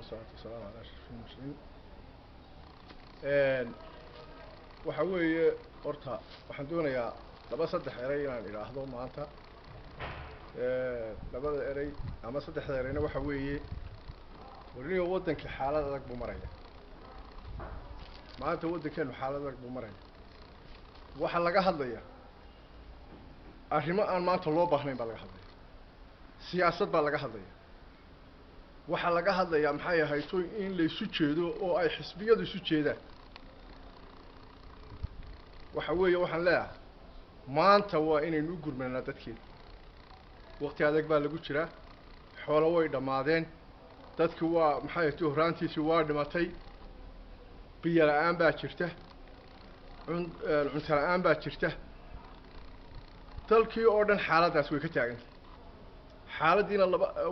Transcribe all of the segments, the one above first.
والصلاة والسلام على أشرف المرسلين. waxa weeye horta waxaan doonayaa laba saddex eray inaan idhaahdo maanta labada eray ama saddexda erayna waxa weeye warniyo waddanka xaalad adag buu maraya maanta waddankeenu xaalad adag buu maraya waxa laga hadlaya arrimo aan maanta loo baahnayn baa laga hadlaya siyaasad baa laga hadlaya waxa laga hadlaya maxay ahayd in la isu jeedo oo ay xisbiyadu isu jeedaan waxa weeye waxaan leeyahay maanta waa inaynu u gurmanaa dadkeena waqti adag baa lagu jiraa xoolo way dhamaadeen dadku waa maxay ahayd horaantiisii waa dhimatay biyo la'aan baa jirta cunto la'aan baa jirta dalkii oo dhan xaaladaas way ka taagantay xaaladiina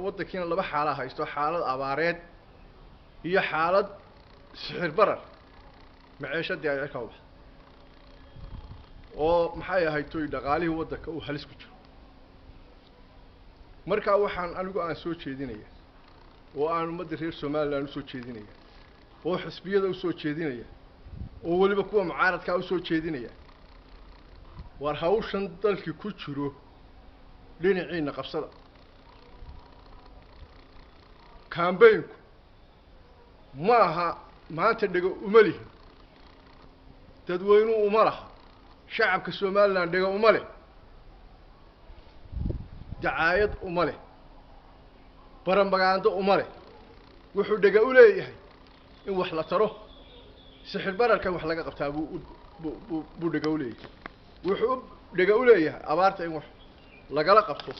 waddankiina laba xaalad haysto xaalad abaareed iyo xaalad sixir barar maciishadii ay ka wada oo maxay ahayd dhaqaalihii waddanka uu halis ku jiro markaa waxaan anigu aan soo jeedinaya oo aan ummadda reer Soomaaliland u soo jeedinaya oo xisbiyada u soo jeedinaya oo waliba kuwa mucaaradka u soo jeedinaya war hawshan dalkii ku jiro dhinaciina qabsada campaign-ku maaha maanta dhago uma lihin dadweynuhu uma laha shacabka Soomaaliland dhago uma leh dacaayad uma leh barambagaando uma leh wuxuu dhago u leeyahay in wax la taro sixir bararka wax laga qabtaa buu dhago u leeyahay wuxuu dhago u leeyahay abaarta in wax lagala qabto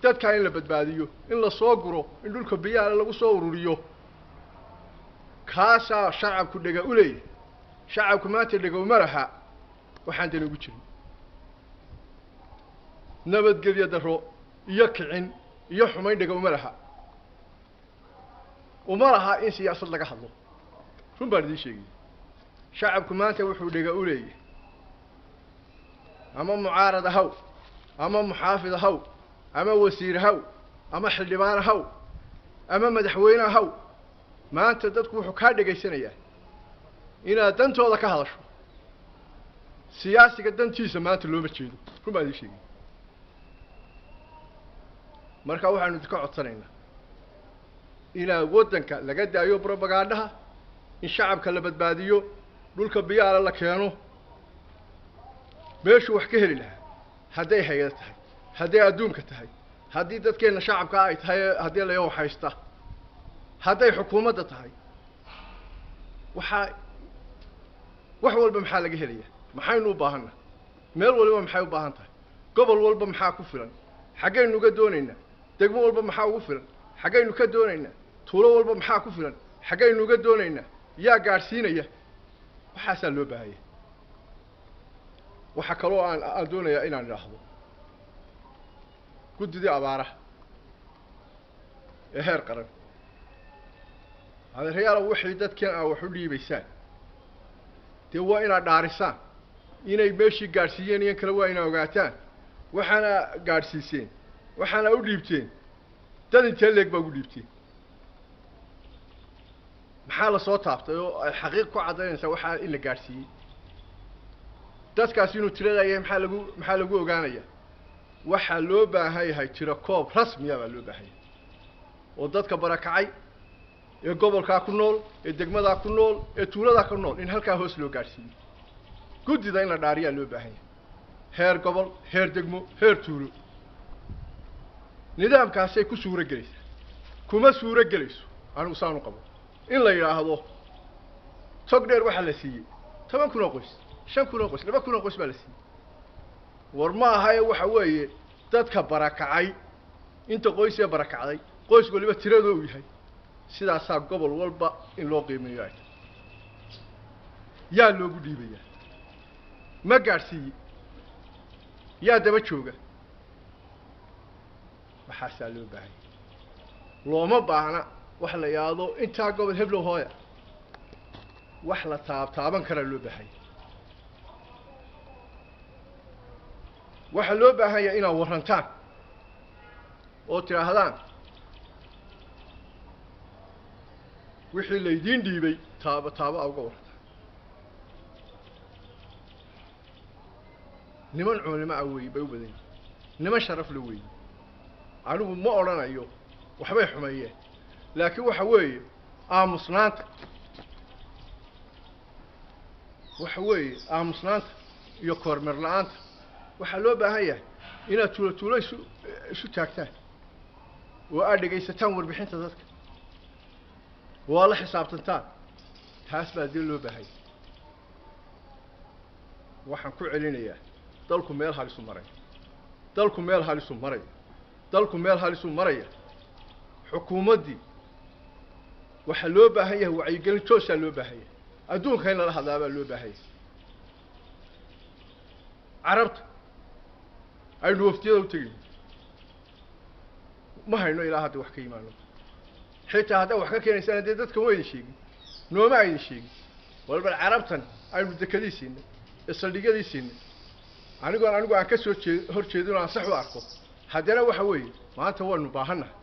dadka in la badbaadiyo in la soo guro in dhulka biyaha lagu soo ururiyo kaasa shacabku dhaga u leeyahay shacabku maanta dhaga uma laha waxaan tan ugu jirin nabadgelyo daro iyo kicin iyo xumayn dhaga uma laha in siyaasad laga hadlo run baan idin sheegay shacabku maanta wuxuu dhaga u leeyahay ama mucaarad ahaw ama muxaafid ahaw ama wasiir haw ama xildhibaan haw ama madaxweyne haw maanta dadku wuxuu ka dhageysanayaa inaad dantooda ka hadasho siyaasiga dantiisa maanta looma jeedo kuma idin sheegay marka waxaanu idinka codsanaynaa ila waddanka laga daayo propagandaha in shacabka la badbaadiyo dhulka biyaha la keeno beeshu wax ka heli lahaa haday hay'ad tahay haddii adduunka tahay haddii dadkeena shacabka ay tahay haddii la haysta hadday xukuumadda tahay wax walba maxaa laga helayaa maxaynu u baahanaa meel walba maxay u baahan tahay gobol walba maxaa ku filan xagaynu uga doonaynaa degmo walba maxaa ugu filan xagaynu ka doonaynaa tuulo walba maxaa ku filan xagaynu uga doonaynaa yaa gaarsiinaya waxaasaa loo baahaya waxa kaloo aan doonayaa inaan idhaahdo guddidii abaaraha ee heer qaran adeerayaal wixii dadkan wax u dhiibaysaan dee waa inaad dhaarisaan inay meeshii gaarsiiyeen iyo kale waa inaad ogaataan waxaana gaarsiiseen waxaana u dhiibteen dad intee leeg baa ugu dhiibteen maxaa la soo taabtay oo ay xaqiiq ku cadaynaysaa waxaa in la gaarsiiyey dadkaas inuu tiradaya maxaa lagu ogaanayaa waxa loo baahan yahay tiro koob rasmi ah loo baahan yahay oo dadka barakacay ee gobolka ku nool ee degmada ku nool ee tuulada ku nool in halka hoos loo gaarsiiyo guddida in la dhaariya loo baahan yahay heer gobol heer degmo heer tuulo nidaamkaas ay ku suura galaysaa kuma suura galayso anigu saan u qabo in la yiraahdo tog dheer waxa la siiyay 10 kun oo qoys 5 kun oo qoys 2 kun oo qoys baa la siiyay war ma ahaye waxa weeye dadka barakacay inta qoys ee barakacday qoys waliba tirada uu yahay sidaas gobol walba in loo qiimeeyo ay yaa loogu dhiibaya ma gaarsiiyay yaa daba jooga waxaa loo baahay looma baahna wax la yaado inta gobol heblo hooya wax la taaban kara loo baahay waxa loo baahan yahay inaad warantaan oo tiraahdaan wixii laydiin dhiibay taaba taaba uga warranta niman culimo ah weeye bay u badan yihiin niman sharaf la weeye anigu ma odhanayo waxbay xumeeyeen laakiin waxa weeye aamusnaanta iyo kormeer la'aanta waxaa loo baahan yahay inaad tuulo isu taagtaan oo aad dhegaysataan warbixinta dadka oo aad la xisaabtantaan taas baa dee loo baahan yahay waxaan ku celinayaa dalku meel halisu maraya xukuumaddii waxaa loo baahan yahay wacyigelin toosaa loo baahan yahay adduunka in lala hadlaa baa loo baahan yahay carabta aynu waftiyada u tegayno ma hayno ilaa hadda wax ka yimaano xitaa haddaa wax ka keenaysaan dee dadkan waa idin sheegin nooma aydin sheegin walbal carabtan aynu dekadii siinay ee saldhigyadii siinay anigu aan ka soo hor jeedin oo aan sax u arko haddana waxa weeye maanta waanu baahannahay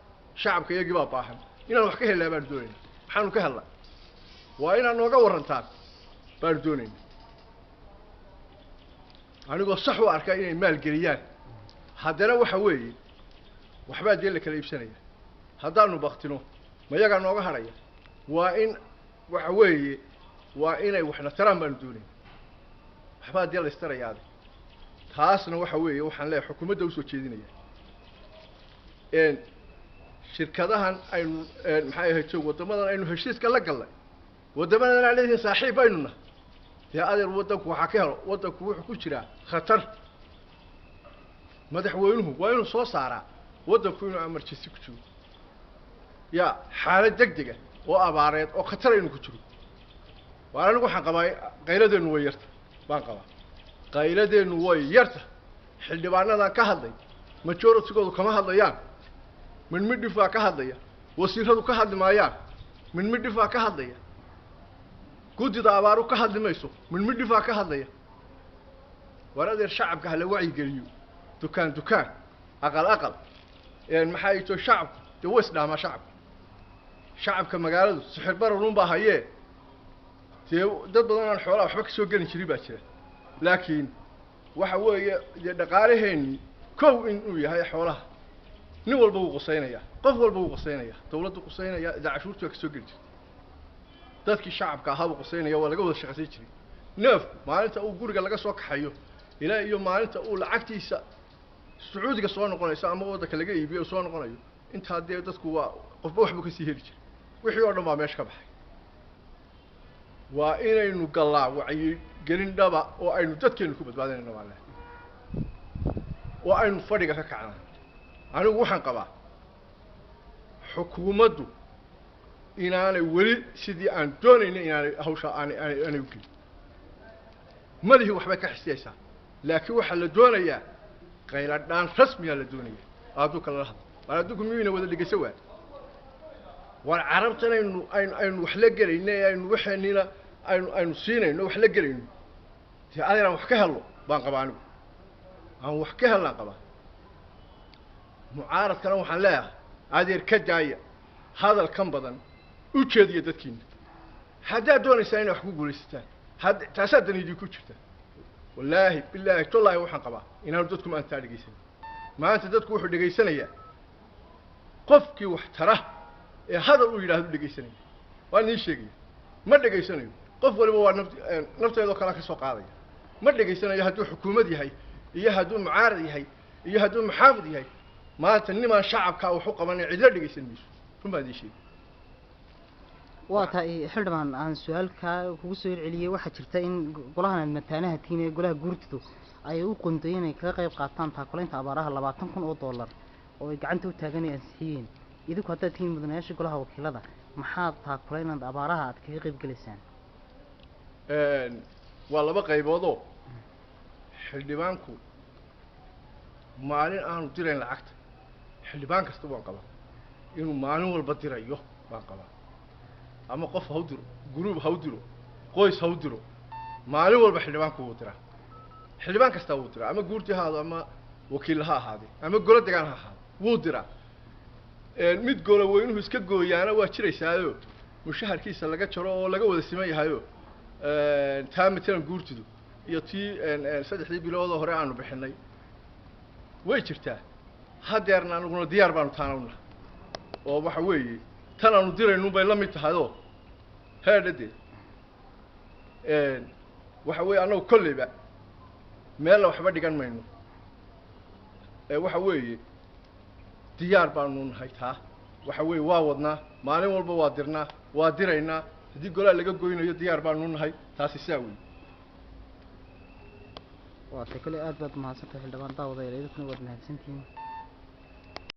shacabka iyagii baa baahan inaan wax ka helnaa baanu doonaynaa maxaanu ka helnaa waa inaad nooga warrantaan baanu doonaynaa anigoo sax u arkaa inay maalgeliyaan haddana waxa weeye waxbaa dee la kala iibsanaya haddaanu baktino ma yagaa nooga hadhaya waa in waxa weeye waa inay waxna taraan baanu doonayna waxbaa dee la istarayaade taasna waxa weeye waxaan leeyahay xukuumadda usoo jeedinaya shirkadahan aynu maxay ahayd joog waddamadan aynu heshiiska la gallay waddamadan aan leedihiin saaxiib baynu nahay dee adeer waddanku waxaa ka helo waddanku wuxuu ku jiraa khatar madaxweynuhu waa inuu soo saaraa waddanku inuu emergency ku jiro yaa xaalad degdega oo abaareed oo khatar aynu ku jiro waa anigu waxaan qabaa qayladeennu way yarta baan qabaa qayladeennu way yarta xildhibaanadan ka hadlay majoritigoodu kama hadlayaan min midhifaa ka hadlaya wasiiradu ka hadli maayaan min midhifaa ka hadlaya guddida abaaru ka hadli mayso min midhifaa ka hadlaya war adeer shacabka hala wacyigeliyo dukaan aqal maxaa ito shacabku dee way isdhaamaa shacabka magaaladu sixir bararun baa hayee dee dad badan aan xoolaha waxba kasoo gelin jirin baa jira laakiin waxa weeye dee dhaqaalaheennii kow inuu yahay xoolaha nin walba wuu qusaynayaa qof walba wuu qusaynayaa dawladdu qusaynaya idaa cashuurtu waa kasoo geli jirtay dadkii shacabka ahaabuu qusaynaya waa laga wada shaqaysan jiray neefku maalinta uu guriga laga soo kaxayo ilaa iyo maalinta uu lacagtiisa sacuudiga soo noqonayso ama waddanka laga iibiyo soo noqonayo intaa dee dadku waa qofba waxbuu kasii heli jiray wixii oo dhan baa meesha ka baxay waa inaynu gallaa wacyigelin dhaba oo aynu dadkeennu ku badbaadinayno baa leh oo aynu fadhiga ka kacnaa anigu waxaan qabaa xukuumaddu inaanay weli sidii aan doonayna inaanay hawshaa aanay u gelin madihii waxbay ka xisiyaysaa laakiin waxaa la doonayaa qayladhaan rasmiyaa la doonayaa adduunka lala hadlo war adduunku miyuuna wada dhegeyso waa war carabtan aynu wax la gelayno ee aynu waxeenina aynu siinayno wax la gelayno dee adeer aan wax ka helno baan qabaa anigu aan wax ka helnaan qabaa mucaaradkana waxaan leeyahay adeer ka daaya hadal kan badan u jeediya dadkiina haddaad doonaysaa inay wax ku guulaysataan taasaa dan idinku jirta wallaahi bilaahi tallaahi waxaan qabaa inaanu dadku maanta dhegaysanin maanta dadku wuxuu dhegaysanayaa qofkii wax tara ee hadal uu yidhaahdo dhegaysanaya waa nii sheegaya ma dhegaysanayo qof waliba waa nafteedoo kale ka soo qaadaya ma dhegaysanayo hadduu xukuumad yahay iyo hadduu mucaarad yahay iyo hadduu maxaafid yahay maanta nimaan shacabkaa wax u qabanay cidla dhegaysan mayso run baan idin sheegay waa tahay xildhibaan aan su-aalkaa kugu soo celceliyey waxaa jirta in golahan mataanaha tiin ee golaha guurtidu ay u qontay inay kaga qayb qaataan taakulaynta abaaraha 20,000 oo dollar oo ay gacanta u taagan ay ansixiyeen idinku haddaad tihiin mudanayaasha golaha wakiilada maxaad taakulaynanta abaaraha aad kaga qayb gelaysaan waa laba qayboodoo xildhibaanku maalin aanu dirayn lacagta xildhibaan kasta waan qabaa inuu maalin walba dirayo baan qabaa ama qof ha u diro guruub ha u diro qoys ha u diro maalin walba xildhibaanku wuu diraa xildhibaan kasta wuu diraa ama guurti ha ahaado ama wakiil ha ahaade ama golo degaan ha ahaado wuu diraa mid golo weynuhu iska gooyaana waa jiraysaayo mushaharkiisa laga jaro oo laga wada siman yahayo taa matalan guurtidu iyo tii 3 bilood oo hore aanu bixinay way jirtaa hadeerna anaguna diyaar baanu taanawna oo waxa weeye tan aanu dirayno bay la mid tahay oo heedade waxa weeye anagu kolleyba meel waxba dhigan mayno waxa weeye diyaar baanu nahay taa waxa weeye waa wadnaa maalin walba waa dirnaa waa diraynaa hadii golaha laga goynayo diyaar baanu nahay taasi saawi waa kale aad baad mahadsantahay xildhibaan daawada yareedkuna waad mahadsantihiin